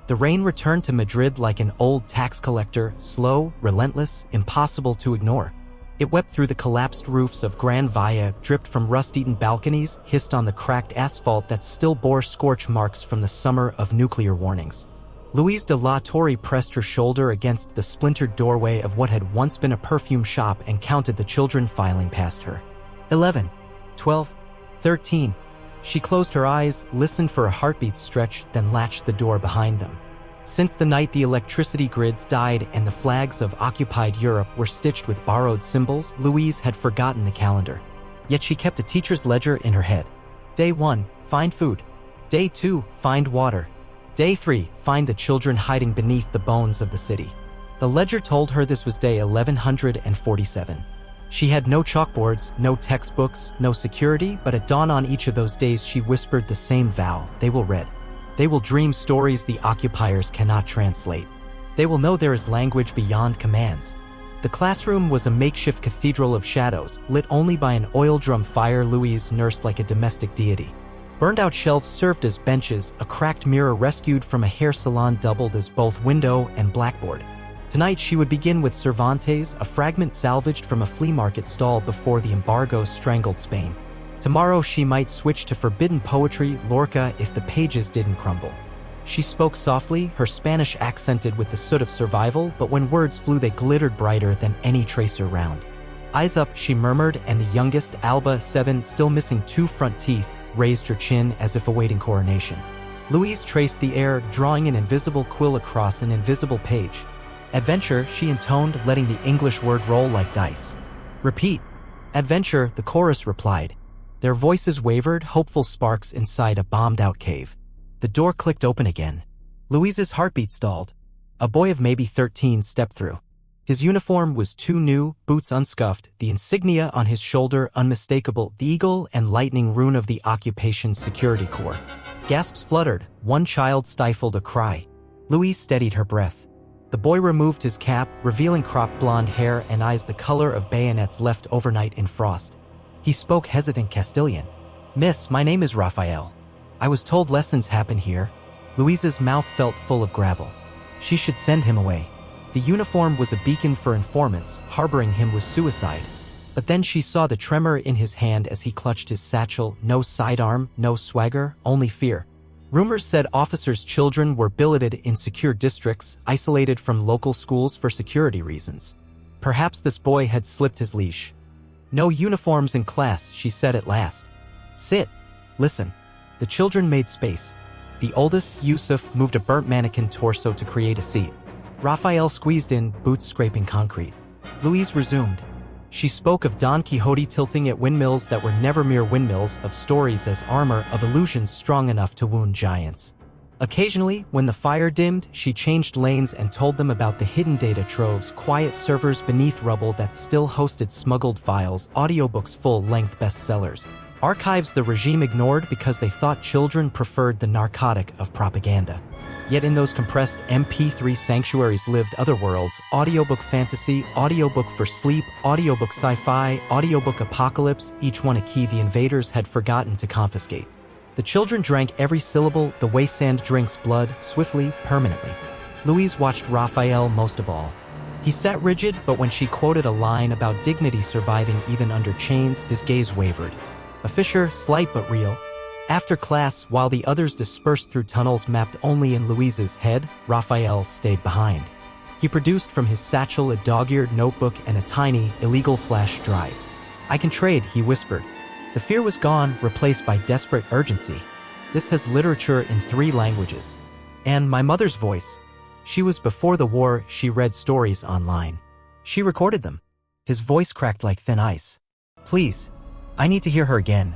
The rain returned to Madrid like an old tax collector, slow, relentless, impossible to ignore. It wept through the collapsed roofs of Gran Via, dripped from rust-eaten balconies, hissed on the cracked asphalt that still bore scorch marks from the summer of nuclear warnings. Louise de la Torre pressed her shoulder against the splintered doorway of what had once been a perfume shop and counted the children filing past her. 11, 12, 13. She closed her eyes, listened for a heartbeat stretch, then latched the door behind them. Since the night the electricity grids died and the flags of occupied Europe were stitched with borrowed symbols, Louise had forgotten the calendar. Yet she kept a teacher's ledger in her head. Day 1, find food. Day 2, find water. Day 3, find the children hiding beneath the bones of the city. The ledger told her this was day 1147. She had no chalkboards, no textbooks, no security, but at dawn on each of those days she whispered the same vow: they will read. They will dream stories the occupiers cannot translate. They will know there is language beyond commands. The classroom was a makeshift cathedral of shadows, lit only by an oil drum fire Louise nursed like a domestic deity. Burned-out shelves served as benches, a cracked mirror rescued from a hair salon doubled as both window and blackboard. Tonight she would begin with Cervantes, a fragment salvaged from a flea market stall before the embargo strangled Spain. Tomorrow she might switch to forbidden poetry, Lorca, if the pages didn't crumble. She spoke softly, her Spanish accented with the soot of survival, but when words flew they glittered brighter than any tracer round. Eyes up, she murmured, and the youngest, Alba, 7, still missing 2 front teeth, raised her chin as if awaiting coronation. Louise traced the air, drawing an invisible quill across an invisible page. Adventure, she intoned, letting the English word roll like dice. Repeat. Adventure, the chorus replied. Their voices wavered, hopeful sparks inside a bombed-out cave. The door clicked open again. Louise's heartbeat stalled. A boy of maybe 13 stepped through. His uniform was too new, boots unscuffed, the insignia on his shoulder unmistakable, the eagle and lightning rune of the occupation's security corps. Gasps fluttered, one child stifled a cry. Louise steadied her breath. The boy removed his cap, revealing cropped blonde hair and eyes the color of bayonets left overnight in frost. He spoke hesitant Castilian. Miss, my name is Raphael. I was told lessons happen here. Louise's mouth felt full of gravel. She should send him away. The uniform was a beacon for informants, harboring him was suicide. But then she saw the tremor in his hand as he clutched his satchel, no sidearm, no swagger, only fear. Rumors said officers' children were billeted in secure districts, isolated from local schools for security reasons. Perhaps this boy had slipped his leash. No uniforms in class, she said at last. Sit. Listen. The children made space. The oldest, Yusuf, moved a burnt mannequin torso to create a seat. Raphael squeezed in, boots scraping concrete. Louise resumed. She spoke of Don Quixote tilting at windmills that were never mere windmills, of stories as armor, of illusions strong enough to wound giants. Occasionally, when the fire dimmed, she changed lanes and told them about the hidden data troves, quiet servers beneath rubble that still hosted smuggled files, audiobooks full-length bestsellers. Archives the regime ignored because they thought children preferred the narcotic of propaganda. Yet in those compressed MP3 sanctuaries lived other worlds: audiobook fantasy, audiobook for sleep, audiobook sci-fi, audiobook apocalypse, each one a key the invaders had forgotten to confiscate. The children drank every syllable the way sand drinks blood, swiftly, permanently. Louise watched Raphael most of all. He sat rigid, but when she quoted a line about dignity surviving even under chains, his gaze wavered. A fissure, slight but real. After class, while the others dispersed through tunnels mapped only in Louise's head, Raphael stayed behind. He produced from his satchel a dog-eared notebook and a tiny, illegal flash drive. I can trade, he whispered. The fear was gone, replaced by desperate urgency. This has literature in 3 languages. And my mother's voice. She was before the war, she read stories online. She recorded them. His voice cracked like thin ice. Please. I need to hear her again.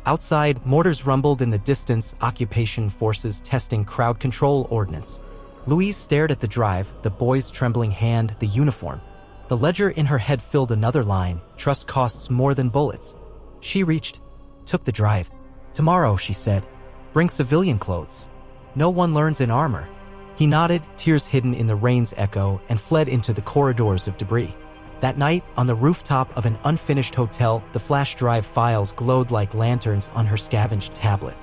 Outside, mortars rumbled in the distance, occupation forces testing crowd control ordnance. Louise stared at the drive, the boy's trembling hand, the uniform. The ledger in her head filled another line: trust costs more than bullets. She reached, took the drive. Tomorrow, she said, bring civilian clothes. No one learns in armor. He nodded, tears hidden in the rain's echo, and fled into the corridors of debris. That night, on the rooftop of an unfinished hotel, the flash drive files glowed like lanterns on her scavenged tablet.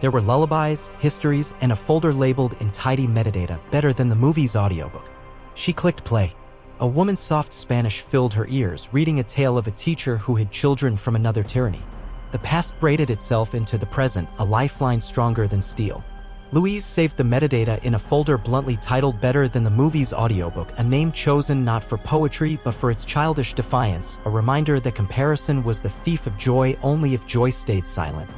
There were lullabies, histories, and a folder labeled in tidy metadata, better than the movie's audiobook. She clicked play. A woman's soft Spanish filled her ears, reading a tale of a teacher who hid children from another tyranny. The past braided itself into the present, a lifeline stronger than steel. Louise saved the metadata in a folder bluntly titled Better Than the Movie's Audiobook, a name chosen not for poetry but for its childish defiance, a reminder that comparison was the thief of joy only if joy stayed silent.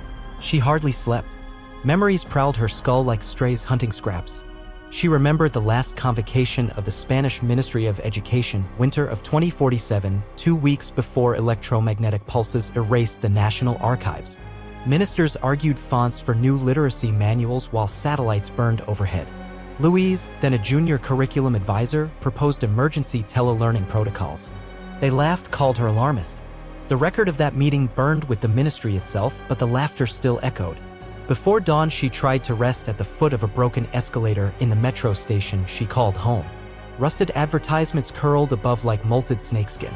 She hardly slept. Memories prowled her skull like strays hunting scraps. She remembered the last convocation of the Spanish Ministry of Education, winter of 2047, 2 weeks before electromagnetic pulses erased the National Archives. Ministers argued fonts for new literacy manuals while satellites burned overhead. Louise, then a junior curriculum advisor, proposed emergency telelearning protocols. They laughed, called her alarmist. The record of that meeting burned with the ministry itself, but the laughter still echoed. Before dawn, she tried to rest at the foot of a broken escalator in the metro station she called home. Rusted advertisements curled above like molted snakeskin.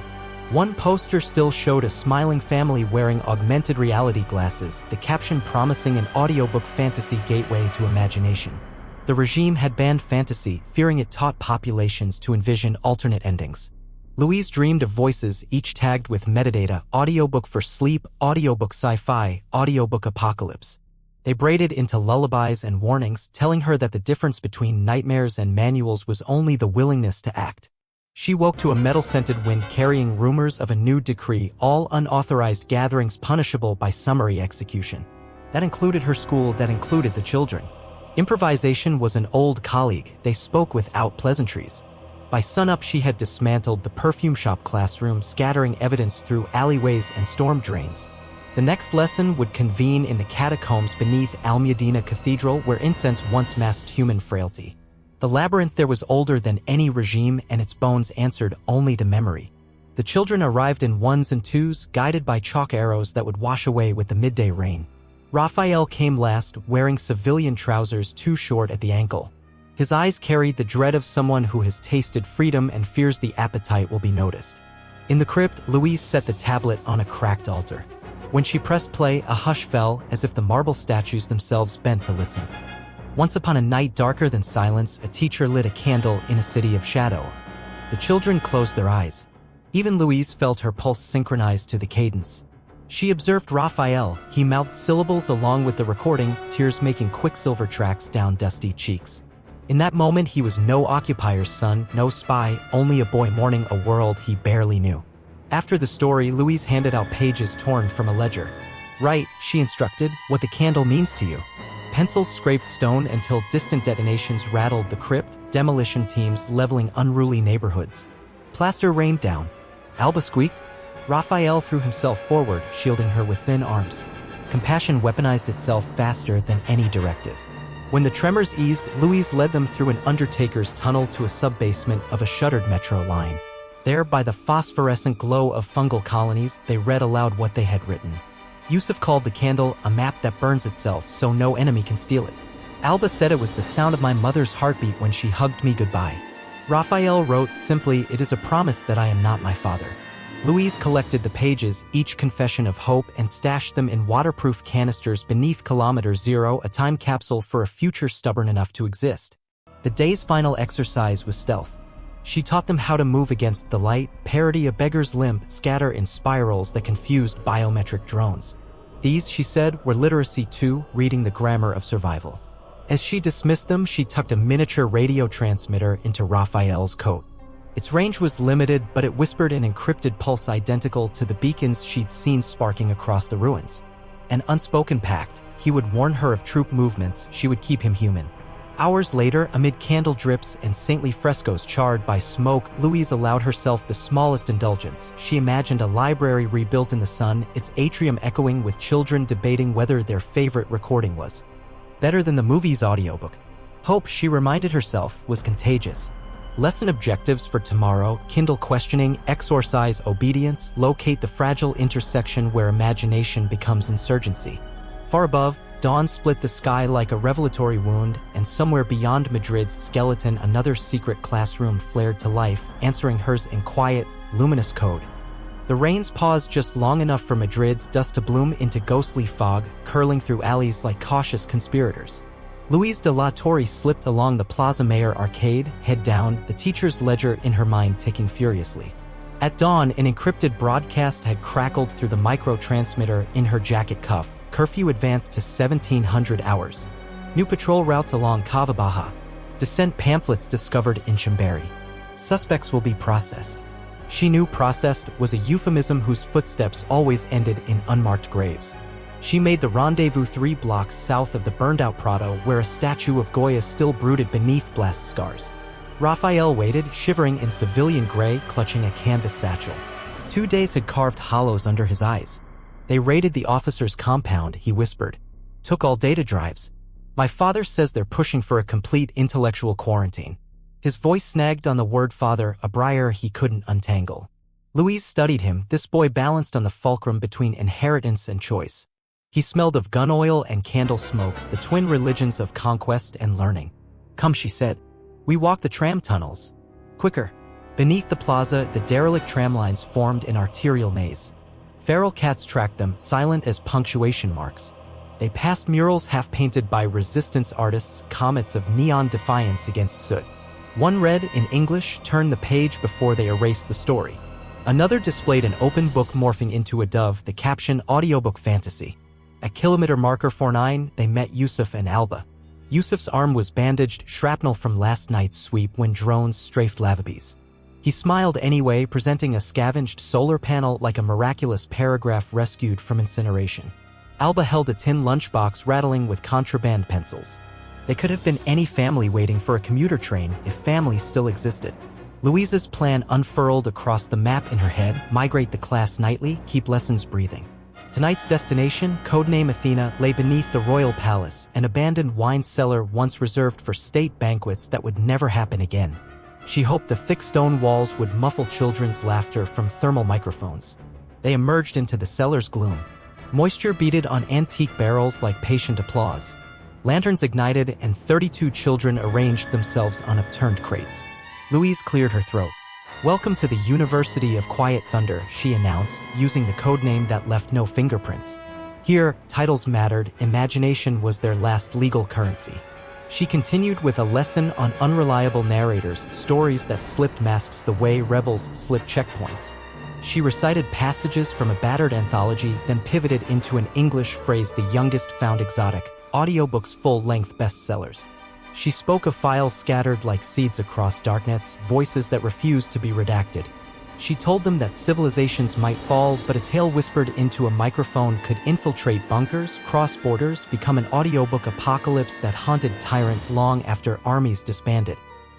One poster still showed a smiling family wearing augmented reality glasses, the caption promising an audiobook fantasy gateway to imagination. The regime had banned fantasy, fearing it taught populations to envision alternate endings. Louise dreamed of voices, each tagged with metadata: audiobook for sleep, audiobook sci-fi, audiobook apocalypse. They braided into lullabies and warnings, telling her that the difference between nightmares and manuals was only the willingness to act. She woke to a metal-scented wind carrying rumors of a new decree, all unauthorized gatherings punishable by summary execution. That included her school, that included the children. Improvisation was an old colleague, they spoke without pleasantries. By sunup she had dismantled the perfume shop classroom, scattering evidence through alleyways and storm drains. The next lesson would convene in the catacombs beneath Almudena Cathedral, where incense once masked human frailty. The labyrinth there was older than any regime, and its bones answered only to memory. The children arrived in ones and twos, guided by chalk arrows that would wash away with the midday rain. Raphael came last, wearing civilian trousers too short at the ankle. His eyes carried the dread of someone who has tasted freedom and fears the appetite will be noticed. In the crypt, Louise set the tablet on a cracked altar. When she pressed play, a hush fell, as if the marble statues themselves bent to listen. Once upon a night darker than silence, a teacher lit a candle in a city of shadow. The children closed their eyes. Even Louise felt her pulse synchronized to the cadence. She observed Raphael. He mouthed syllables along with the recording, tears making quicksilver tracks down dusty cheeks. In that moment, he was no occupier's son, no spy, only a boy mourning a world he barely knew. After the story, Louise handed out pages torn from a ledger. "Write," she instructed, "what the candle means to you." Pencils scraped stone until distant detonations rattled the crypt, demolition teams leveling unruly neighborhoods. Plaster rained down. Alba squeaked. Raphael threw himself forward, shielding her with thin arms. Compassion weaponized itself faster than any directive. When the tremors eased, Louise led them through an undertaker's tunnel to a sub-basement of a shuttered metro line. There, by the phosphorescent glow of fungal colonies, they read aloud what they had written. Yusuf called the candle a map that burns itself so no enemy can steal it. Alba said it was the sound of my mother's heartbeat when she hugged me goodbye. Raphael wrote simply, "It is a promise that I am not my father." Louise collected the pages, each confession of hope, and stashed them in waterproof canisters beneath Kilometer Zero, a time capsule for a future stubborn enough to exist. The day's final exercise was stealth. She taught them how to move against the light, parody a beggar's limp, scatter in spirals that confused biometric drones. These, she said, were literacy too, reading the grammar of survival. As she dismissed them, she tucked a miniature radio transmitter into Raphael's coat. Its range was limited, but it whispered an encrypted pulse identical to the beacons she'd seen sparking across the ruins. An unspoken pact: he would warn her of troop movements, she would keep him human. Hours later, amid candle drips and saintly frescoes charred by smoke, Louise allowed herself the smallest indulgence. She imagined a library rebuilt in the sun, its atrium echoing with children debating whether their favorite recording was better than the movie's audiobook. Hope, she reminded herself, was contagious. Lesson objectives for tomorrow: kindle questioning, exorcise obedience, locate the fragile intersection where imagination becomes insurgency. Far above, dawn split the sky like a revelatory wound, and somewhere beyond Madrid's skeleton another secret classroom flared to life, answering hers in quiet, luminous code. The rains paused just long enough for Madrid's dust to bloom into ghostly fog, curling through alleys like cautious conspirators. Luisa de la Torre slipped along the Plaza Mayor arcade, head down, the teacher's ledger in her mind ticking furiously. At dawn, an encrypted broadcast had crackled through the micro-transmitter in her jacket cuff. Curfew advanced to 1700 hours. New patrol routes along Cava Baja. Descent pamphlets discovered in Chimberry. Suspects will be processed. She knew processed was a euphemism whose footsteps always ended in unmarked graves. She made the rendezvous 3 blocks south of the burned-out Prado, where a statue of Goya still brooded beneath blast scars. Raphael waited, shivering in civilian gray, clutching a canvas satchel. 2 days had carved hollows under his eyes. They raided the officer's compound, he whispered. Took all data drives. My father says they're pushing for a complete intellectual quarantine. His voice snagged on the word father, a briar he couldn't untangle. Louise studied him, this boy balanced on the fulcrum between inheritance and choice. He smelled of gun oil and candle smoke, the twin religions of conquest and learning. Come, she said. We walked the tram tunnels. Quicker. Beneath the plaza, the derelict tram lines formed an arterial maze. Feral cats tracked them, silent as punctuation marks. They passed murals half-painted by resistance artists, comets of neon defiance against soot. One read, in English, turned the page before they erased the story. Another displayed an open book morphing into a dove, the caption Audiobook Fantasy. At kilometer marker 49, they met Yusuf and Alba. Yusuf's arm was bandaged, shrapnel from last night's sweep when drones strafed Lavabies. He smiled anyway, presenting a scavenged solar panel like a miraculous paragraph rescued from incineration. Alba held a tin lunchbox rattling with contraband pencils. They could have been any family waiting for a commuter train if families still existed. Louisa's plan unfurled across the map in her head, migrate the class nightly, keep lessons breathing. Tonight's destination, codename Athena, lay beneath the royal palace, an abandoned wine cellar once reserved for state banquets that would never happen again. She hoped the thick stone walls would muffle children's laughter from thermal microphones. They emerged into the cellar's gloom. Moisture beaded on antique barrels like patient applause. Lanterns ignited and 32 children arranged themselves on upturned crates. Louise cleared her throat. Welcome to the University of Quiet Thunder, she announced, using the codename that left no fingerprints. Here, titles mattered, imagination was their last legal currency. She continued with a lesson on unreliable narrators, stories that slipped masks the way rebels slip checkpoints. She recited passages from a battered anthology, then pivoted into an English phrase the youngest found exotic, Audiobook's full-length bestsellers. She spoke of files scattered like seeds across darknets, voices that refused to be redacted. She told them that civilizations might fall, but a tale whispered into a microphone could infiltrate bunkers, cross borders, become an audiobook apocalypse that haunted tyrants long after armies disbanded.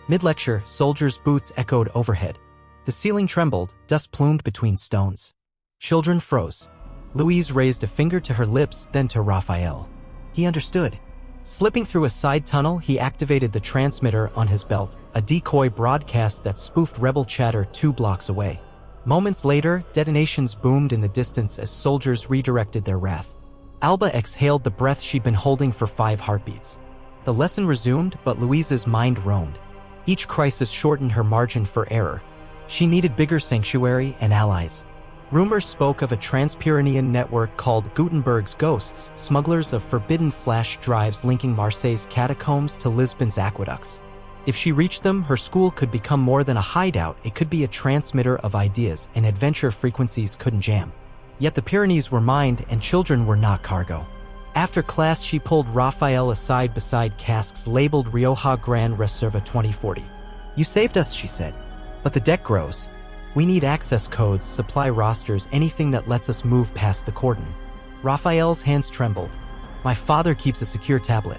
Mid-lecture, soldiers' boots echoed overhead. The ceiling trembled, dust plumed between stones. Children froze. Louise raised a finger to her lips, then to Raphael. He understood. Slipping through a side tunnel, he activated the transmitter on his belt, a decoy broadcast that spoofed rebel chatter 2 blocks away. Moments later, detonations boomed in the distance as soldiers redirected their wrath. Alba exhaled the breath she'd been holding for 5 heartbeats. The lesson resumed, but Louisa's mind roamed. Each crisis shortened her margin for error. She needed bigger sanctuary and allies. Rumors spoke of a trans-Pyrenean network called Gutenberg's Ghosts, smugglers of forbidden flash drives linking Marseille's catacombs to Lisbon's aqueducts. If she reached them, her school could become more than a hideout, it could be a transmitter of ideas, and adventure frequencies couldn't jam. Yet the Pyrenees were mined, and children were not cargo. After class, she pulled Raphael aside beside casks labeled Rioja Gran Reserva 2040. You saved us, she said. But the debt grows. We need access codes, supply rosters, anything that lets us move past the cordon. Raphael's hands trembled. My father keeps a secure tablet.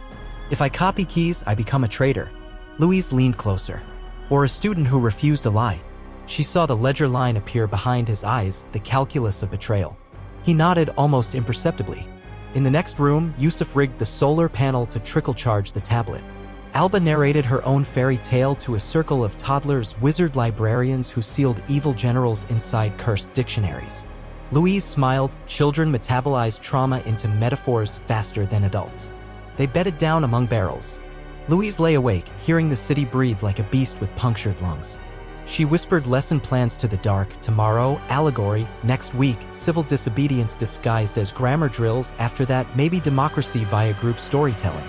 If I copy keys, I become a traitor. Louise leaned closer. Or a student who refused to lie. She saw the ledger line appear behind his eyes, the calculus of betrayal. He nodded almost imperceptibly. In the next room, Yusuf rigged the solar panel to trickle-charge the tablet. Alba narrated her own fairy tale to a circle of toddlers, wizard librarians who sealed evil generals inside cursed dictionaries. Louise smiled. Children metabolized trauma into metaphors faster than adults. They bedded down among barrels. Louise lay awake, hearing the city breathe like a beast with punctured lungs. She whispered lesson plans to the dark: tomorrow, allegory; next week, civil disobedience disguised as grammar drills; after that, maybe democracy via group storytelling.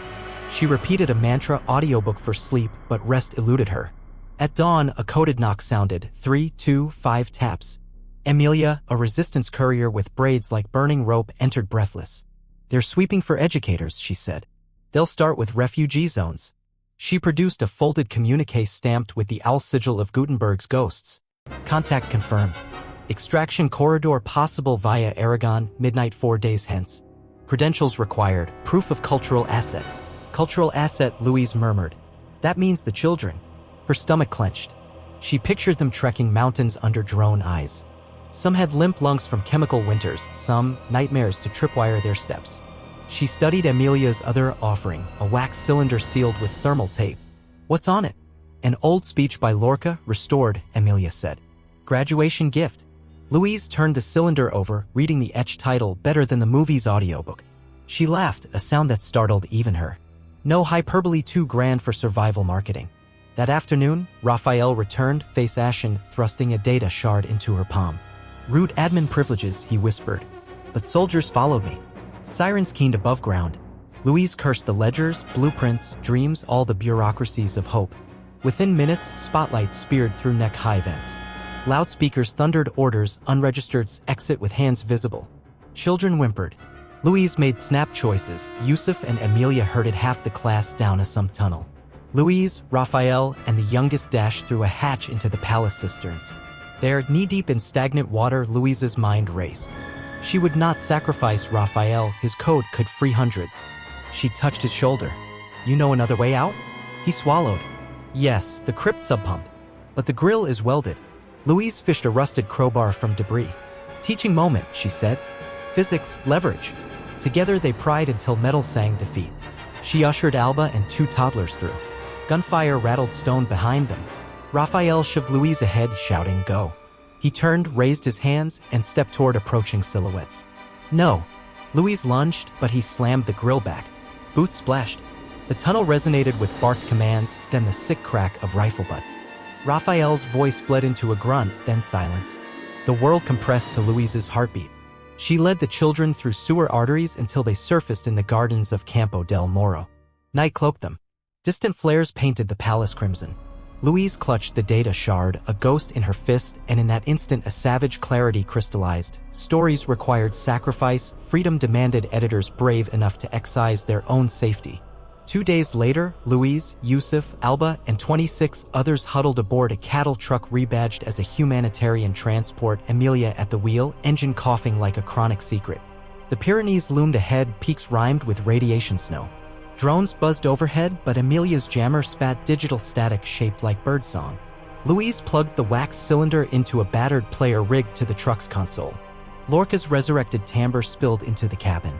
She repeated a mantra: audiobook for sleep, but rest eluded her. At dawn, a coded knock sounded. 3, 2, 5 taps. Emilia, a resistance courier with braids like burning rope, entered breathless. "They're sweeping for educators," she said. "They'll start with refugee zones." She produced a folded communique stamped with the owl sigil of Gutenberg's ghosts. "Contact confirmed. Extraction corridor possible via Aragon, midnight 4 days hence. Credentials required. Proof of cultural asset." "Cultural asset," Louise murmured. "That means the children." Her stomach clenched. She pictured them trekking mountains under drone eyes. Some had limp lungs from chemical winters, some nightmares to tripwire their steps. She studied Emilia's other offering, a wax cylinder sealed with thermal tape. "What's on it?" "An old speech by Lorca, restored," Emilia said. "Graduation gift." Louise turned the cylinder over, reading the etched title better than the movie's audiobook. She laughed, a sound that startled even her. No hyperbole, too grand for survival marketing. That afternoon, Raphael returned, face ashen, thrusting a data shard into her palm. "Root admin privileges," he whispered. "But soldiers followed me. Sirens keened above ground." Louise cursed the ledgers, blueprints, dreams, all the bureaucracies of hope. Within minutes, spotlights speared through neck-high vents. Loudspeakers thundered orders, unregistered, exit with hands visible. Children whimpered. Louise made snap choices. Yusuf and Emilia herded half the class down a sump tunnel. Louise, Raphael, and the youngest dashed through a hatch into the palace cisterns. There, knee-deep in stagnant water, Louise's mind raced. She would not sacrifice Raphael, his code could free hundreds. She touched his shoulder. "You know another way out?" He swallowed. "Yes, the crypt subpump. But the grill is welded." Louise fished a rusted crowbar from debris. "Teaching moment," she said. "Physics, leverage." Together they pried until metal sang defeat. She ushered Alba and 2 toddlers through. Gunfire rattled stone behind them. Raphael shoved Louise ahead, shouting, "Go." He turned, raised his hands, and stepped toward approaching silhouettes. "No." Louise lunged, but he slammed the grill back. Boots splashed. The tunnel resonated with barked commands, then the sick crack of rifle butts. Raphael's voice bled into a grunt, then silence. The world compressed to Louise's heartbeat. She led the children through sewer arteries until they surfaced in the gardens of Campo del Moro. Night cloaked them. Distant flares painted the palace crimson. Louise clutched the data shard, a ghost in her fist, and in that instant a savage clarity crystallized. Stories required sacrifice, freedom demanded editors brave enough to excise their own safety. 2 days later, Louise, Yusuf, Alba, and 26 others huddled aboard a cattle truck rebadged as a humanitarian transport, Emilia at the wheel, engine coughing like a chronic secret. The Pyrenees loomed ahead, peaks rimed with radiation snow. Drones buzzed overhead, but Emilia's jammer spat digital static shaped like birdsong. Louise plugged the wax cylinder into a battered player rigged to the truck's console. Lorca's resurrected timbre spilled into the cabin.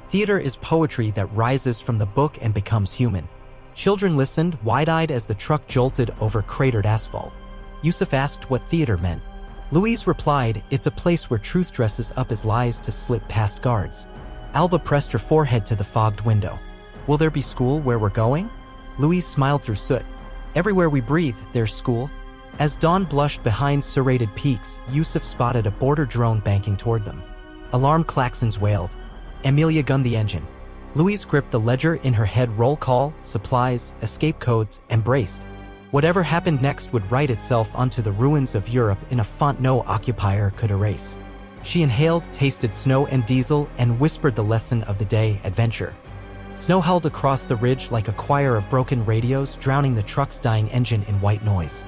Theater is poetry that rises from the book and becomes human. Children listened, wide-eyed as the truck jolted over cratered asphalt. Yusuf asked what theater meant. Louise replied, "It's a place where truth dresses up as lies to slip past guards." Alba pressed her forehead to the fogged window. "Will there be school where we're going?" Louise smiled through soot. "Everywhere we breathe, there's school." As dawn blushed behind serrated peaks, Yusuf spotted a border drone banking toward them. Alarm klaxons wailed. Emilia gunned the engine. Louise gripped the ledger in her head: roll call, supplies, escape codes, and braced. Whatever happened next would write itself onto the ruins of Europe in a font no occupier could erase. She inhaled, tasted snow and diesel, and whispered the lesson of the day: adventure. Snow howled across the ridge like a choir of broken radios, drowning the truck's dying engine in white noise.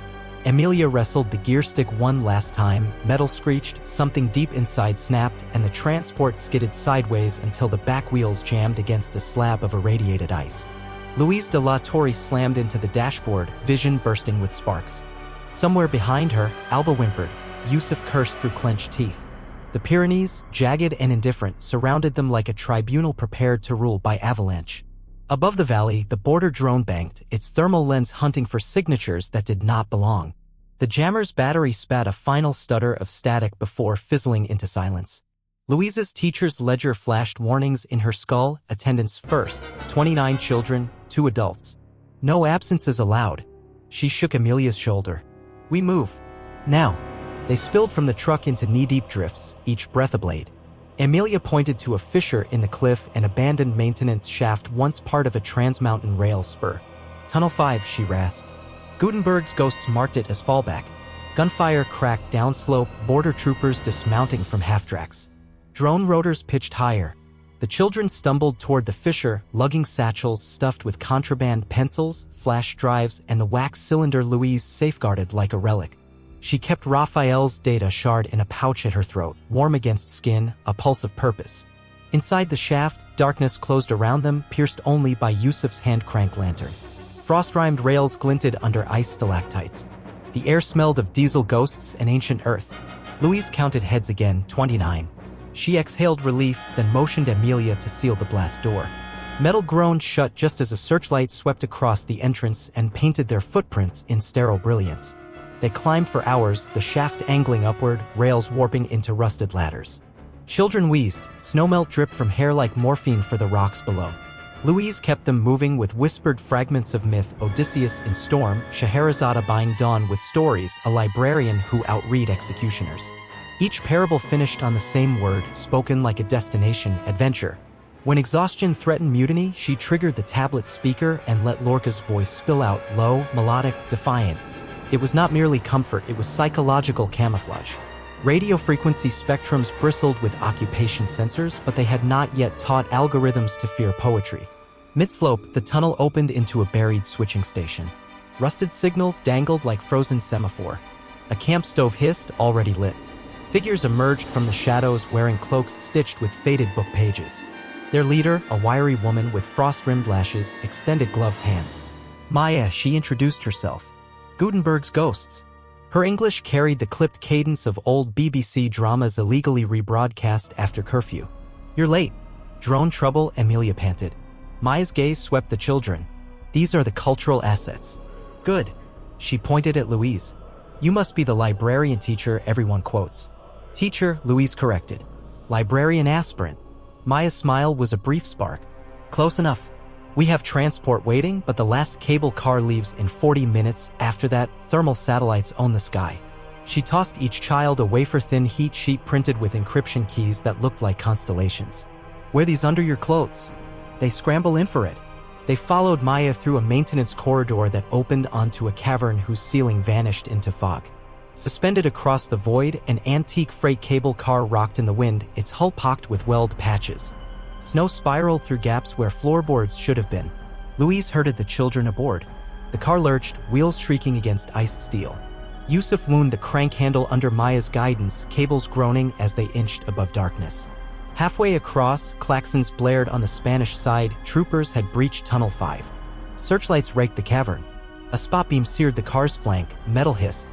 Emilia wrestled the gear stick one last time, metal screeched, something deep inside snapped, and the transport skidded sideways until the back wheels jammed against a slab of irradiated ice. Louise de la Torre slammed into the dashboard, vision bursting with sparks. Somewhere behind her, Alba whimpered. Yusuf cursed through clenched teeth. The Pyrenees, jagged and indifferent, surrounded them like a tribunal prepared to rule by avalanche. Above the valley, the border drone banked, its thermal lens hunting for signatures that did not belong. The jammer's battery spat a final stutter of static before fizzling into silence. Louisa's teacher's ledger flashed warnings in her skull: attendance first, 29 children, 2 adults. No absences allowed. She shook Emilia's shoulder. We move. Now. They spilled from the truck into knee-deep drifts, each breath a blade. Amelia pointed to a fissure in the cliff, an abandoned maintenance shaft once part of a trans-mountain rail spur. Tunnel 5, she rasped. Gutenberg's ghosts marked it as fallback. Gunfire cracked downslope, border troopers dismounting from half-tracks. Drone rotors pitched higher. The children stumbled toward the fissure, lugging satchels stuffed with contraband pencils, flash drives, and the wax cylinder Louise safeguarded like a relic. She kept Raphael's data shard in a pouch at her throat, warm against skin, a pulse of purpose. Inside the shaft, darkness closed around them, pierced only by Yusuf's hand-crank lantern. Frost-rimed rails glinted under ice stalactites. The air smelled of diesel ghosts and ancient earth. Louise counted heads again, 29. She exhaled relief, then motioned Amelia to seal the blast door. Metal groaned shut just as a searchlight swept across the entrance and painted their footprints in sterile brilliance. They climbed for hours, the shaft angling upward, rails warping into rusted ladders. Children wheezed, snowmelt dripped from hair like morphine for the rocks below. Louise kept them moving with whispered fragments of myth, Odysseus in storm, Scheherazade buying dawn with stories, a librarian who outread executioners. Each parable finished on the same word, spoken like a destination, adventure. When exhaustion threatened mutiny, she triggered the tablet speaker and let Lorca's voice spill out, low, melodic, defiant. It was not merely comfort, it was psychological camouflage. Radio frequency spectrums bristled with occupation sensors, but they had not yet taught algorithms to fear poetry. Mid-slope, the tunnel opened into a buried switching station. Rusted signals dangled like frozen semaphore. A camp stove hissed, already lit. Figures emerged from the shadows wearing cloaks stitched with faded book pages. Their leader, a wiry woman with frost-rimmed lashes, extended gloved hands. Maya, she introduced herself. Gutenberg's ghosts. Her English carried the clipped cadence of old BBC dramas illegally rebroadcast after curfew. You're late. Drone trouble, Amelia panted. Maya's gaze swept the children. These are the cultural assets. Good. She pointed at Louise. You must be the librarian teacher everyone quotes. Teacher, Louise corrected. Librarian aspirant. Maya's smile was a brief spark. Close enough. We have transport waiting, but the last cable car leaves in 40 minutes. After that, thermal satellites own the sky. She tossed each child a wafer-thin heat sheet printed with encryption keys that looked like constellations. Wear these under your clothes. They scramble infrared. They followed Maya through a maintenance corridor that opened onto a cavern whose ceiling vanished into fog. Suspended across the void, an antique freight cable car rocked in the wind, its hull pocked with weld patches. Snow spiraled through gaps where floorboards should have been. Louise herded the children aboard. The car lurched, wheels shrieking against iced steel. Yusuf wound the crank handle under Maya's guidance, cables groaning as they inched above darkness. Halfway across, klaxons blared on the Spanish side. Troopers had breached Tunnel 5. Searchlights raked the cavern. A spot beam seared the car's flank, metal hissed.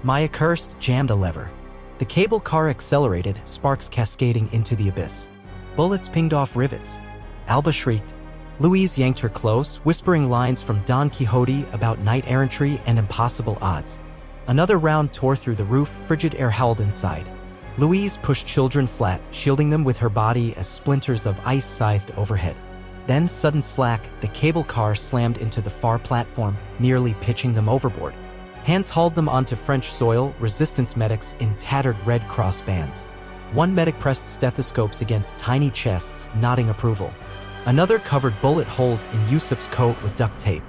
Maya cursed, jammed a lever. The cable car accelerated, sparks cascading into the abyss. Bullets pinged off rivets. Alba shrieked. Louise yanked her close, whispering lines from Don Quixote about knight-errantry and impossible odds. Another round tore through the roof, frigid air howled inside. Louise pushed children flat, shielding them with her body as splinters of ice scythed overhead. Then, sudden slack, the cable car slammed into the far platform, nearly pitching them overboard. Hands hauled them onto French soil, resistance medics in tattered Red Cross bands. One medic pressed stethoscopes against tiny chests, nodding approval. Another covered bullet holes in Yusuf's coat with duct tape.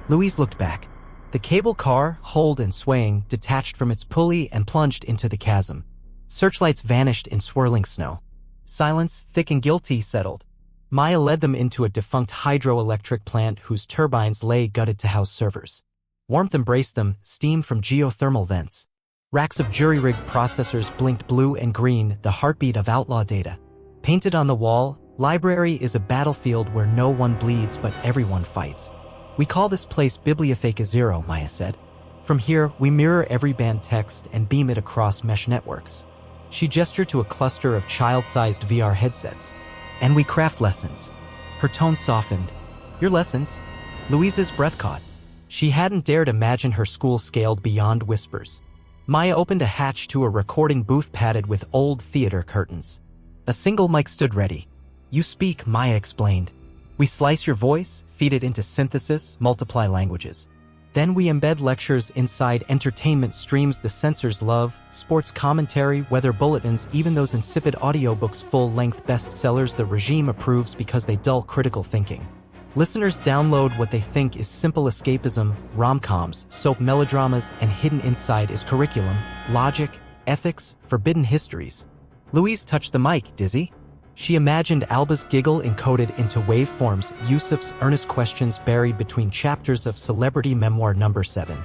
Louise looked back. The cable car, holed and swaying, detached from its pulley and plunged into the chasm. Searchlights vanished in swirling snow. Silence, thick and guilty, settled. Maya led them into a defunct hydroelectric plant whose turbines lay gutted to house servers. Warmth embraced them, steam from geothermal vents. Racks of jury-rigged processors blinked blue and green, the heartbeat of outlaw data. Painted on the wall, library is a battlefield where no one bleeds but everyone fights. We call this place Bibliotheca Zero, Maya said. From here, we mirror every banned text and beam it across mesh networks. She gestured to a cluster of child-sized VR headsets. And we craft lessons. Her tone softened. Your lessons? Louise's breath caught. She hadn't dared imagine her school scaled beyond whispers. Maya opened a hatch to a recording booth padded with old theater curtains. A single mic stood ready. You speak, Maya explained. We slice your voice, feed it into synthesis, multiply languages. Then we embed lectures inside entertainment streams the censors love, sports commentary, weather bulletins, even those insipid audiobooks full-length bestsellers the regime approves because they dull critical thinking. Listeners download what they think is simple escapism, rom-coms, soap melodramas, and hidden inside is curriculum, logic, ethics, forbidden histories. Louise touched the mic, dizzy. She imagined Alba's giggle encoded into waveforms, Yusuf's earnest questions buried between chapters of celebrity memoir number 7.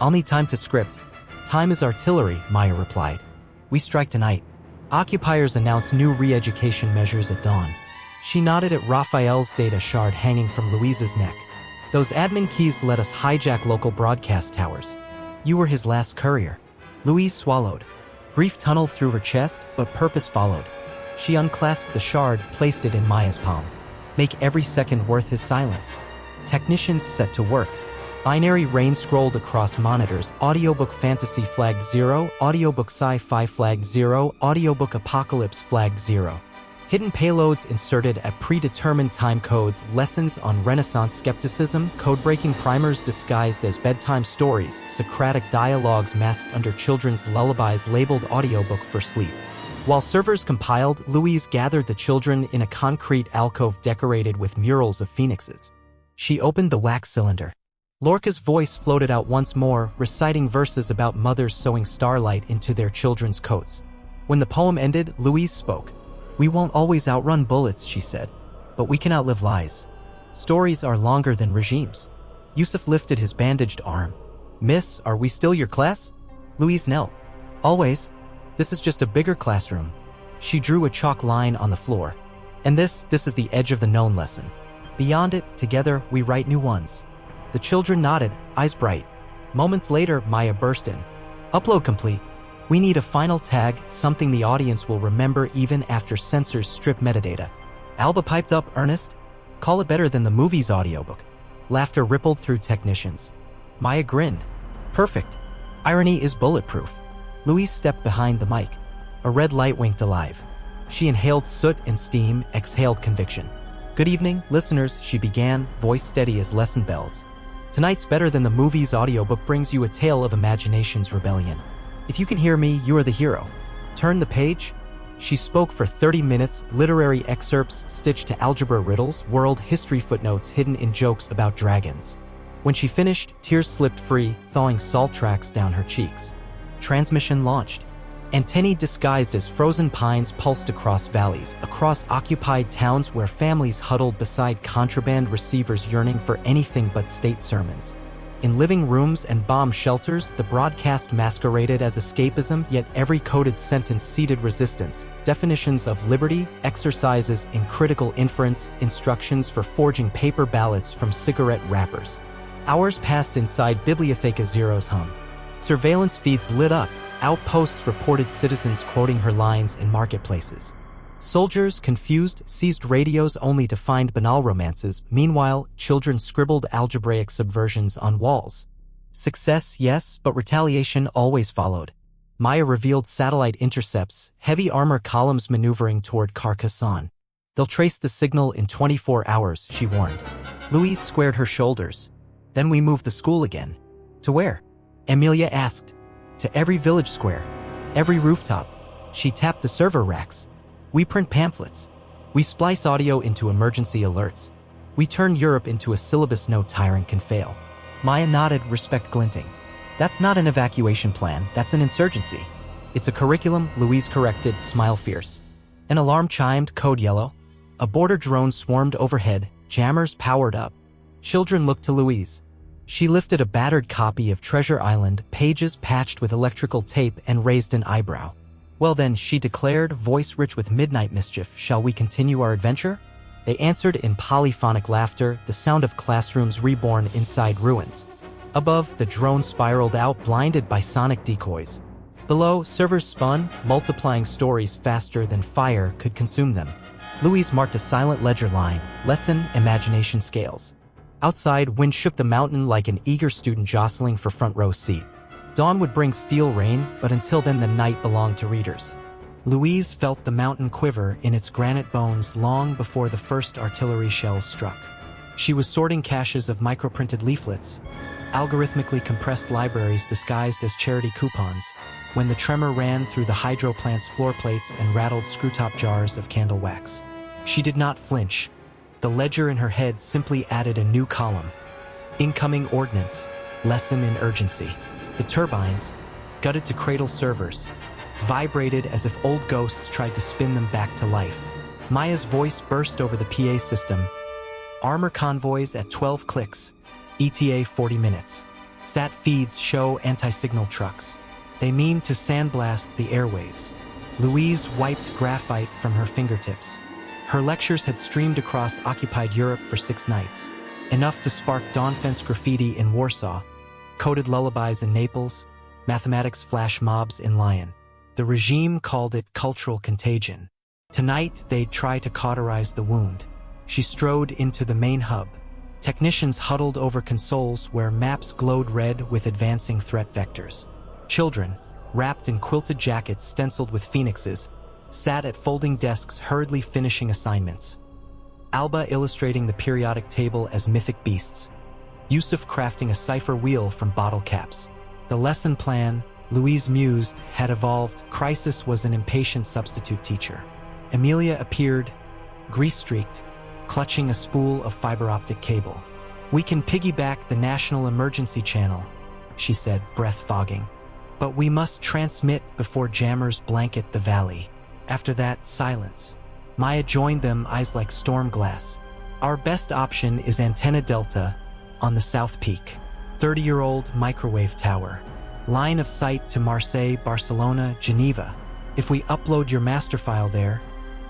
I'll need time to script. Time is artillery, Maya replied. We strike tonight. Occupiers announce new re-education measures at dawn. She nodded at Raphael's data shard hanging from Louise's neck. Those admin keys let us hijack local broadcast towers. You were his last courier. Louise swallowed. Grief tunneled through her chest, but purpose followed. She unclasped the shard, placed it in Maya's palm. Make every second worth his silence. Technicians set to work. Binary rain scrolled across monitors. Audiobook Fantasy flagged 0, Audiobook Sci-Fi flagged 0, Audiobook Apocalypse flagged 0. Hidden payloads inserted at predetermined time codes, lessons on Renaissance skepticism, code-breaking primers disguised as bedtime stories, Socratic dialogues masked under children's lullabies labeled audiobook for sleep. While servers compiled, Louise gathered the children in a concrete alcove decorated with murals of phoenixes. She opened the wax cylinder. Lorca's voice floated out once more, reciting verses about mothers sewing starlight into their children's coats. When the poem ended, Louise spoke. We won't always outrun bullets, she said, but we can outlive lies. Stories are longer than regimes. Yusuf lifted his bandaged arm. Miss, are we still your class? Louise knelt. Always. This is just a bigger classroom. She drew a chalk line on the floor. And this is the edge of the known lesson. Beyond it, together, we write new ones. The children nodded, eyes bright. Moments later, Maya burst in. Upload complete. We need a final tag, something the audience will remember even after censors strip metadata. Alba piped up, earnest. Call it better than the movie's audiobook. Laughter rippled through technicians. Maya grinned. Perfect. Irony is bulletproof. Louise stepped behind the mic. A red light winked alive. She inhaled soot and steam, exhaled conviction. Good evening, listeners, she began, voice steady as lesson bells. Tonight's Better Than the Movie's audiobook brings you a tale of imagination's rebellion. If you can hear me, you are the hero. Turn the page. She spoke for 30 minutes, literary excerpts stitched to algebra riddles, world history footnotes hidden in jokes about dragons. When she finished, tears slipped free, thawing salt tracks down her cheeks. Transmission launched. Antennae disguised as frozen pines pulsed across valleys, across occupied towns where families huddled beside contraband receivers yearning for anything but state sermons. In living rooms and bomb shelters, the broadcast masqueraded as escapism, yet every coded sentence seeded resistance. Definitions of liberty, exercises in critical inference, instructions for forging paper ballots from cigarette wrappers. Hours passed inside Bibliotheca Zero's hum. Surveillance feeds lit up. Outposts reported citizens quoting her lines in marketplaces. Soldiers, confused, seized radios only to find banal romances. Meanwhile, children scribbled algebraic subversions on walls. Success, yes, but retaliation always followed. Maya revealed satellite intercepts, heavy armor columns maneuvering toward Carcassonne. They'll trace the signal in 24 hours, she warned. Louise squared her shoulders. Then we moved the school again. To where? Emilia asked. To every village square, every rooftop. She tapped the server racks. We print pamphlets. We splice audio into emergency alerts. We turn Europe into a syllabus no tyrant can fail. Maya nodded, respect glinting. That's not an evacuation plan, that's an insurgency. It's a curriculum, Louise corrected, smile fierce. An alarm chimed, code yellow. A border drone swarmed overhead, jammers powered up. Children looked to Louise. She lifted a battered copy of Treasure Island, pages patched with electrical tape, and raised an eyebrow. Well then, she declared, voice rich with midnight mischief, shall we continue our adventure? They answered in polyphonic laughter, the sound of classrooms reborn inside ruins. Above, the drone spiraled out, blinded by sonic decoys. Below, servers spun, multiplying stories faster than fire could consume them. Louise marked a silent ledger line, lesson, imagination scales. Outside, wind shook the mountain like an eager student jostling for front row seat. Dawn would bring steel rain, but until then the night belonged to readers. Louise felt the mountain quiver in its granite bones long before the first artillery shells struck. She was sorting caches of microprinted leaflets. algorithmically compressed libraries disguised as charity coupons, when the tremor ran through the hydro plant's floor plates and rattled screw-top jars of candle wax. She did not flinch. The ledger in her head simply added a new column. Incoming ordnance, lesson in urgency. The turbines, gutted to cradle servers, vibrated as if old ghosts tried to spin them back to life. Maya's voice burst over the PA system. Armor convoys at 12 clicks. ETA 40 minutes. Sat feeds show anti-signal trucks. They mean to sandblast the airwaves. Louise wiped graphite from her fingertips. Her lectures had streamed across occupied Europe for 6 nights, enough to spark dawn-fence graffiti in Warsaw, coded lullabies in Naples, mathematics flash mobs in Lyon. The regime called it cultural contagion. Tonight, they'd try to cauterize the wound. She strode into the main hub. Technicians huddled over consoles where maps glowed red with advancing threat vectors. Children, wrapped in quilted jackets stenciled with phoenixes, sat at folding desks hurriedly finishing assignments. Alba illustrating the periodic table as mythic beasts. Yusuf crafting a cipher wheel from bottle caps. The lesson plan, Louise mused, had evolved. Crisis was an impatient substitute teacher. Emilia appeared, grease-streaked, clutching a spool of fiber-optic cable. "We can piggyback the National Emergency Channel," she said, breath fogging. "But we must transmit before jammers blanket the valley." After that, silence. Maya joined them, eyes like storm glass. "Our best option is Antenna Delta on the South Peak. 30-year-old microwave tower. Line of sight to Marseille, Barcelona, Geneva. If we upload your master file there,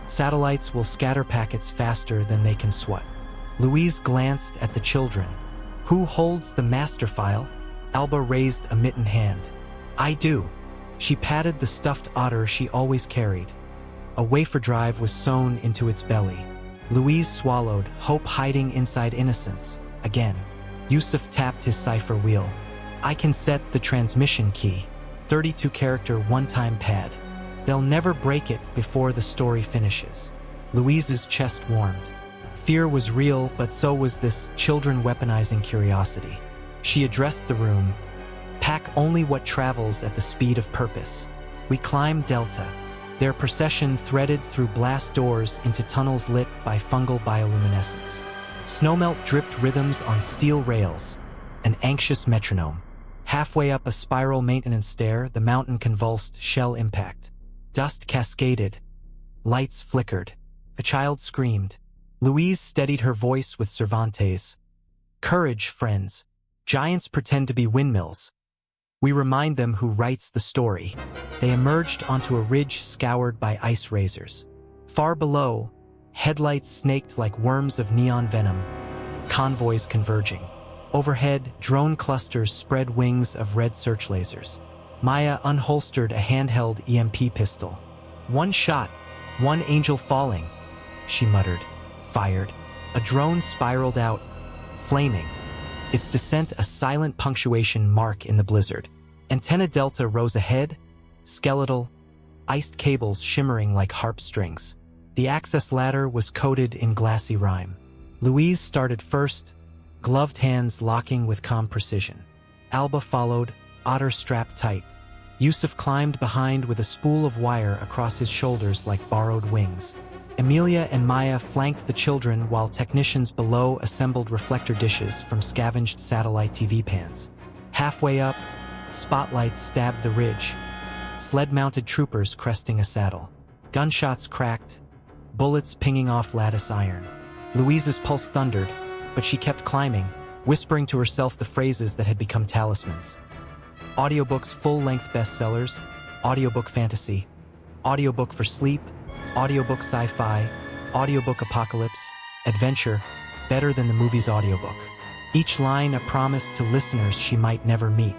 satellites will scatter packets faster than they can swat." Louise glanced at the children. "Who holds the master file?" Alba raised a mittened hand. "I do." She patted the stuffed otter she always carried. A wafer drive was sewn into its belly. Louise swallowed, hope hiding inside innocence. Again, Yusuf tapped his cipher wheel. "I can set the transmission key. 32-character one-time pad. They'll never break it before the story finishes." Louise's chest warmed. Fear was real, but so was this children weaponizing curiosity. She addressed the room. "Pack only what travels at the speed of purpose." We climbed Delta. Their procession threaded through blast doors into tunnels lit by fungal bioluminescence. Snowmelt dripped rhythms on steel rails, an anxious metronome. Halfway up a spiral maintenance stair, the mountain convulsed, shell impact. Dust cascaded. Lights flickered. A child screamed. Louise steadied her voice with Cervantes. "Courage, friends. Giants pretend to be windmills. We remind them who writes the story." They emerged onto a ridge scoured by ice razors. Far below, headlights snaked like worms of neon venom. Convoys converging. Overhead, drone clusters spread wings of red search lasers. Maya unholstered a handheld EMP pistol. "One shot, one angel falling," she muttered. Fired. A drone spiraled out, flaming. Its descent a silent punctuation mark in the blizzard. Antenna Delta rose ahead, skeletal, iced cables shimmering like harp strings. The access ladder was coated in glassy rime. Louise started first, gloved hands locking with calm precision. Alba followed, otter strapped tight. Yusuf climbed behind with a spool of wire across his shoulders like borrowed wings. Emilia and Maya flanked the children while technicians below assembled reflector dishes from scavenged satellite TV pans. Halfway up, spotlights stabbed the ridge. Sled-mounted troopers cresting a saddle. Gunshots cracked, bullets pinging off lattice iron. Louise's pulse thundered, but she kept climbing, whispering to herself the phrases that had become talismans. Audiobooks full-length bestsellers, audiobook fantasy, audiobook for sleep, audiobook sci-fi, audiobook apocalypse, adventure, better than the movie's audiobook. Each line a promise to listeners she might never meet.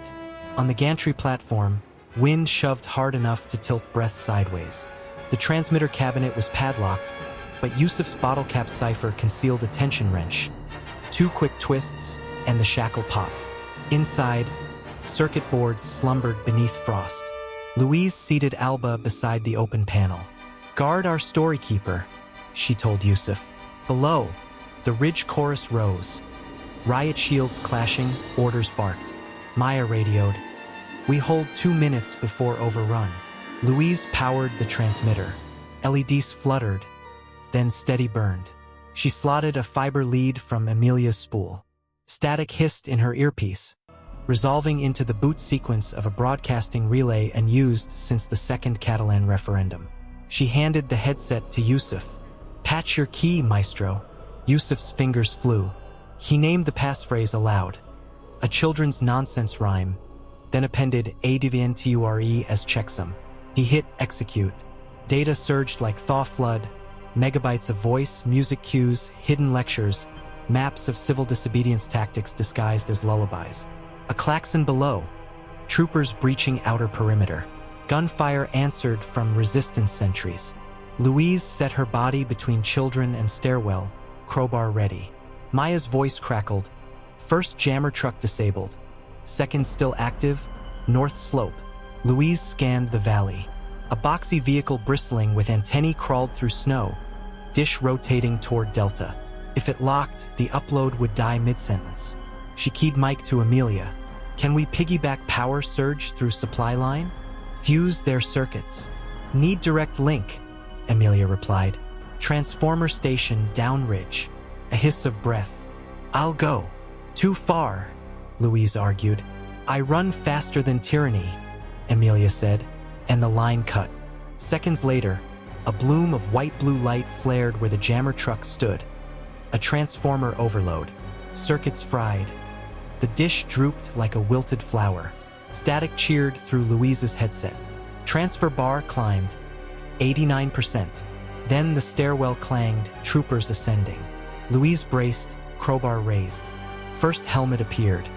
On the gantry platform, wind shoved hard enough to tilt breath sideways. The transmitter cabinet was padlocked, but Yusuf's bottle cap cipher concealed a tension wrench. 2 quick twists, and the shackle popped. Inside, circuit boards slumbered beneath frost. Louise seated Alba beside the open panel. "Guard our storykeeper," she told Yusuf. Below, the ridge chorus rose. Riot shields clashing, orders barked. Maya radioed. "We hold 2 minutes before overrun." Louise powered the transmitter. LEDs fluttered, then steady burned. She slotted a fiber lead from Amelia's spool. Static hissed in her earpiece, resolving into the boot sequence of a broadcasting relay and used since the second Catalan referendum. She handed the headset to Yusuf. "Patch your key, maestro." Yusuf's fingers flew. He named the passphrase aloud, a children's nonsense rhyme, then appended ADVNTURE as checksum. He hit execute. Data surged like thaw flood, megabytes of voice, music cues, hidden lectures, maps of civil disobedience tactics disguised as lullabies. A klaxon below, troopers breaching outer perimeter. Gunfire answered from resistance sentries. Louise set her body between children and stairwell, crowbar ready. Maya's voice crackled. First jammer truck disabled. Second still active, north slope. Louise scanned the valley. A boxy vehicle bristling with antennae crawled through snow, dish rotating toward Delta. If it locked, the upload would die mid-sentence. She keyed mic to Amelia. "Can we piggyback power surge through supply line? Fuse their circuits." "Need direct link," Amelia replied. "Transformer station downridge." A hiss of breath. "I'll go." "Too far," Louise argued. "I run faster than tyranny," Amelia said, and the line cut. Seconds later, a bloom of white-blue light flared where the jammer truck stood. A transformer overload. Circuits fried. The dish drooped like a wilted flower. Static cheered through Louise's headset. Transfer bar climbed. 89%. Then the stairwell clanged, troopers ascending. Louise braced, crowbar raised. First helmet appeared.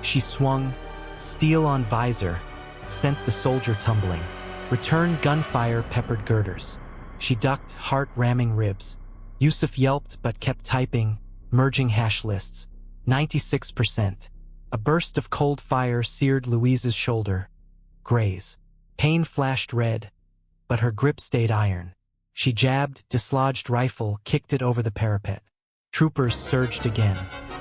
She swung, steel on visor, sent the soldier tumbling. Return gunfire peppered girders. She ducked, heart ramming ribs. Yusuf yelped but kept typing, merging hash lists. 96%. A burst of cold fire seared Louise's shoulder. Graze. Pain flashed red, but her grip stayed iron. She jabbed, dislodged rifle, kicked it over the parapet. Troopers surged again.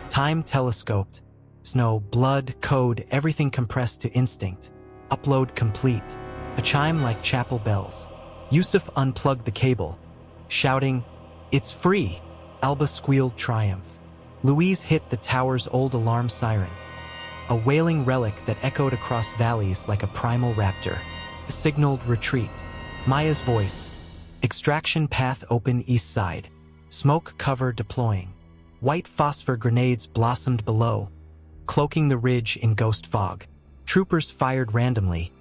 Time telescoped. Snow, blood, code, everything compressed to instinct. Upload complete. A chime like chapel bells. Yusuf unplugged the cable, shouting, "It's free!" Alba squealed triumph. Louise hit the tower's old alarm siren, a wailing relic that echoed across valleys like a primal raptor. It signaled retreat. Maya's voice. Extraction path open east side. Smoke cover deploying. White phosphor grenades blossomed below, cloaking the ridge in ghost fog. Troopers fired randomly.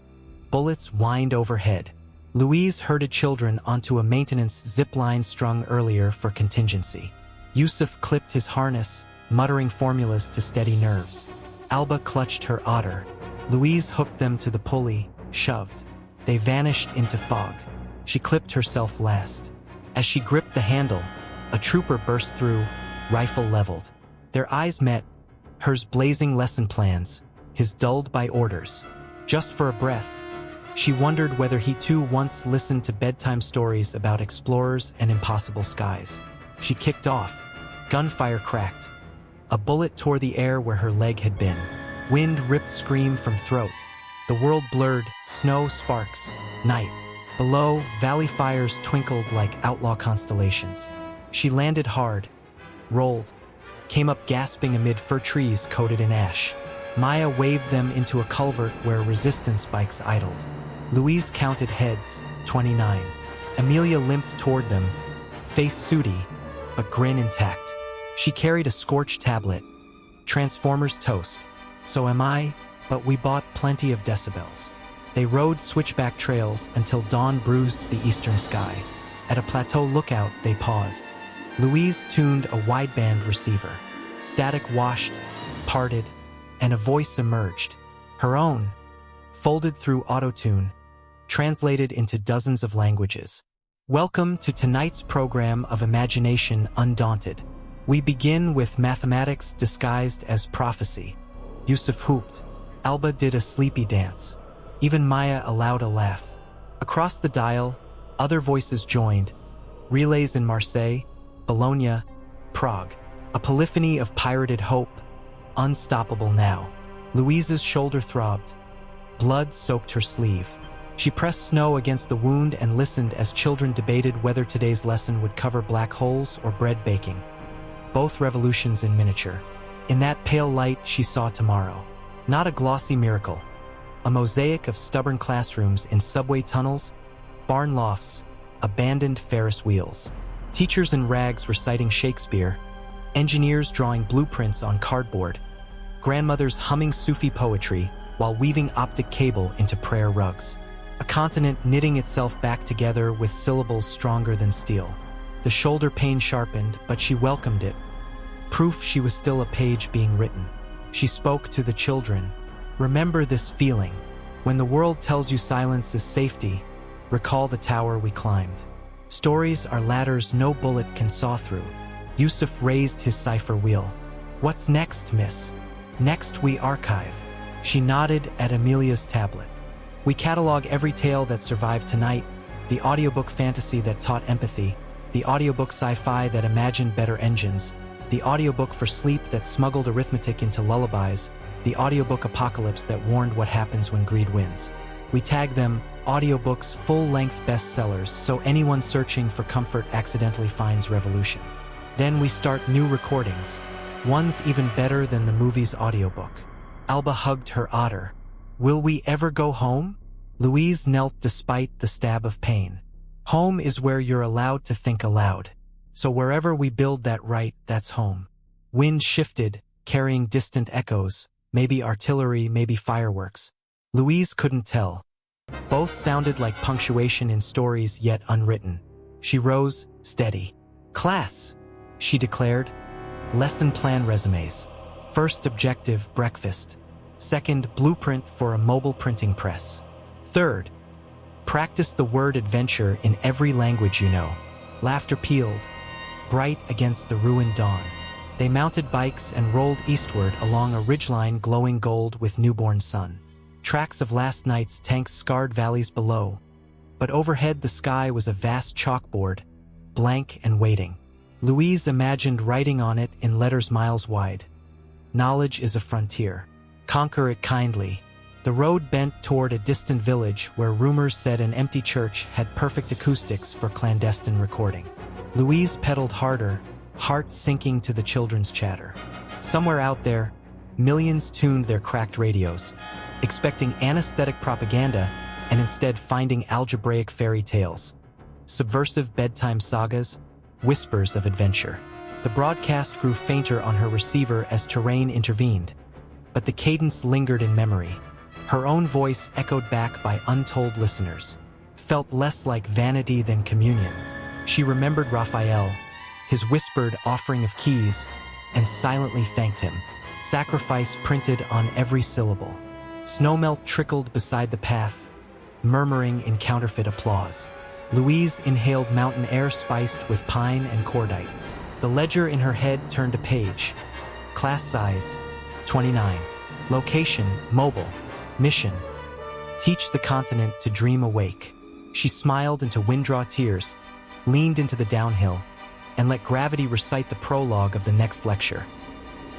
Bullets whined overhead. Louise herded children onto a maintenance zip line strung earlier for contingency. Yusuf clipped his harness, muttering formulas to steady nerves. Alba clutched her otter. Louise hooked them to the pulley, shoved. They vanished into fog. She clipped herself last. As she gripped the handle, a trooper burst through, rifle leveled. Their eyes met, hers blazing lesson plans, his dulled by orders. Just for a breath, she wondered whether he too once listened to bedtime stories about explorers and impossible skies. She kicked off. Gunfire cracked. A bullet tore the air where her leg had been. Wind ripped scream from throat. The world blurred, snow sparks, night. Below, valley fires twinkled like outlaw constellations. She landed hard, rolled, came up gasping amid fir trees coated in ash. Maya waved them into a culvert where resistance bikes idled. Louise counted heads, 29. Amelia limped toward them, face sooty, but grin intact. She carried a scorched tablet. Transformers toast. So am I, but we bought plenty of decibels. They rode switchback trails until dawn bruised the eastern sky. At a plateau lookout, they paused. Louise tuned a wideband receiver. Static washed, parted, and a voice emerged. Her own, folded through autotune, translated into dozens of languages. Welcome to tonight's program of Imagination Undaunted. We begin with mathematics disguised as prophecy. Yusuf hooped. Alba did a sleepy dance. Even Maya allowed a laugh. Across the dial, other voices joined. Relays in Marseille, Bologna, Prague. A polyphony of pirated hope, unstoppable now. Luisa's shoulder throbbed. Blood soaked her sleeve. She pressed snow against the wound and listened as children debated whether today's lesson would cover black holes or bread baking. Both revolutions in miniature. In that pale light, she saw tomorrow. Not a glossy miracle. A mosaic of stubborn classrooms in subway tunnels, barn lofts, abandoned Ferris wheels. Teachers in rags reciting Shakespeare, engineers drawing blueprints on cardboard, grandmothers humming Sufi poetry while weaving optic cable into prayer rugs. A continent knitting itself back together with syllables stronger than steel. The shoulder pain sharpened, but she welcomed it. Proof she was still a page being written. She spoke to the children. Remember this feeling. When the world tells you silence is safety, recall the tower we climbed. Stories are ladders no bullet can saw through. Yusuf raised his cipher wheel. What's next, miss? Next we archive. She nodded at Amelia's tablet. We catalog every tale that survived tonight, the audiobook fantasy that taught empathy, the audiobook sci-fi that imagined better engines, the audiobook for sleep that smuggled arithmetic into lullabies, the audiobook apocalypse that warned what happens when greed wins. We tag them audiobooks full-length bestsellers so anyone searching for comfort accidentally finds revolution. Then we start new recordings, ones even better than the movie's audiobook. Alba hugged her otter. Will we ever go home? Louise knelt despite the stab of pain. Home is where you're allowed to think aloud. So wherever we build that right, that's home. Wind shifted, carrying distant echoes, maybe artillery, maybe fireworks. Louise couldn't tell. Both sounded like punctuation in stories yet unwritten. She rose, steady. Class, she declared. Lesson plan resumes. First objective, breakfast. Second, blueprint for a mobile printing press. Third, practice the word adventure in every language you know. Laughter pealed, bright against the ruined dawn. They mounted bikes and rolled eastward along a ridgeline glowing gold with newborn sun. Tracks of last night's tanks scarred valleys below, but overhead the sky was a vast chalkboard, blank and waiting. Louise imagined writing on it in letters miles wide. Knowledge is a frontier. Conquer it kindly. The road bent toward a distant village where rumors said an empty church had perfect acoustics for clandestine recording. Louise pedaled harder, heart sinking to the children's chatter. Somewhere out there, millions tuned their cracked radios, expecting anesthetic propaganda and instead finding algebraic fairy tales, subversive bedtime sagas, whispers of adventure. The broadcast grew fainter on her receiver as terrain intervened, but the cadence lingered in memory. Her own voice, echoed back by untold listeners, felt less like vanity than communion. She remembered Raphael, his whispered offering of keys, and silently thanked him. Sacrifice printed on every syllable. Snowmelt trickled beside the path, murmuring in counterfeit applause. Louise inhaled mountain air spiced with pine and cordite. The ledger in her head turned a page. Class size, 29. Location, mobile. Mission, teach the continent to dream awake. She smiled into winddraw tears, leaned into the downhill, and let gravity recite the prologue of the next lecture.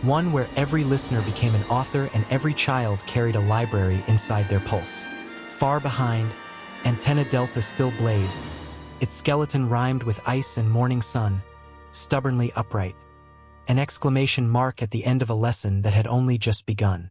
One where every listener became an author and every child carried a library inside their pulse. Far behind, Antenna Delta still blazed. Its skeleton rhymed with ice and morning sun, stubbornly upright. An exclamation mark at the end of a lesson that had only just begun.